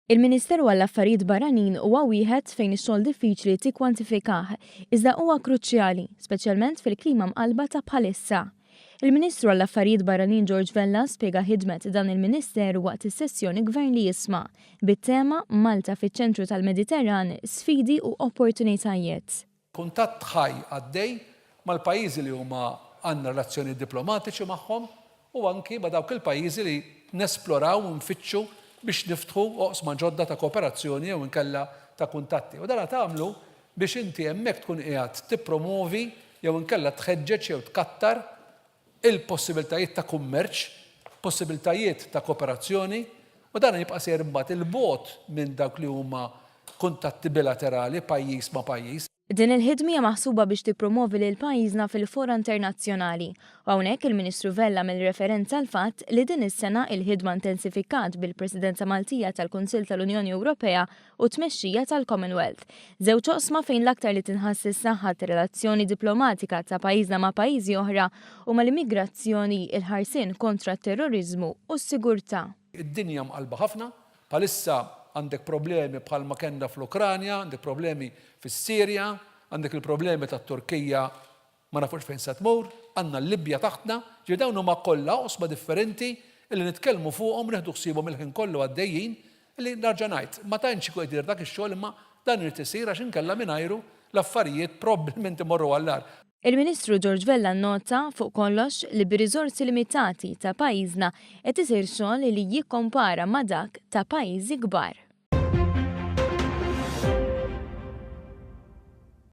Il-Ministeru għall-Affarijiet Barranin huwa wieħed fejn ix-xogħol diffiċli tikkwantifikah, iżda huwa kruċjali, speċjalment fil-klima mqalba ta' bħalissa. Il-Ministru għall-Affarijiet Barranin George Vella spjega ħidmet dan il-Ministeru waqt is-sessjoni Gvern li jisma' bit-tema Malta fiċ-ċentru tal-Mediterran, sfidi u opportunitajiet. Kuntatt ħaj għaddej mal-pajjiżi li huma għandna relazzjoni diplomatiċi magħhom u anki ma' dawk il-pajjiżi li nesploraw u nfittxu biex niftħu oqsma ġodda ta' kooperazzjoni jew inkella ta' kuntatti. U dan tagħmlu biex inti hemmhekk tkun qiegħed tippromovi jew inkella tħeġġeġ jew tkattar il-possibiltajiet ta' kummerċ, possibiltajiet ta' kooperazzjoni u dan jibqa' sejr imbagħad il-bogħod minn dawk li huma kuntatti bilaterali pajjiż ma' pajjiż. Din il-ħidmija maħsuba biex tippromovi lil pajjiżna fil-fora internazzjonali. U hawnhekk il-Ministru Vella mill-referenza għal fatt li din is-sena il-ħidma intensifikat bil-Presidenza Maltija tal-Kunsill tal-Unjoni Ewropea u tmexxija tal-Commonwealth. Żewġ oqsma fejn l-aktar li tinħass is-saħħa relazzjoni diplomatika ta' pajjiżna ma' pajjiżi oħra u mal-immigrazzjoni, il-ħarsien kontra t-terrorizmu u s-sigurtà. Id-dinja mqalba ħafna, bħalissa għandek problemi bħalma kellna fl-Ukranja, għandek problemi fis-Sirja, għandek il-problemi tat-Turkija ma nafux fejn se tmur, għandna l-Libja taħtna, ġi dawn huma kollha oqsma differenti li nitkellmu fuqhom nieħdu ħsiebhom il-ħin kollu għaddejjin li narġa' ngħid ma tantx ikun jdir dak ix-xogħol imma dan irid isir għax inkella mingħajru l-affarijiet probabbilment imorru għall-ar. Il-Ministru George Vella nnota fuq kollox li b'riżorsi limitati ta' pajjiżna qed isir xogħol li jikkompara ma' dak ta' pajjiżi kbar.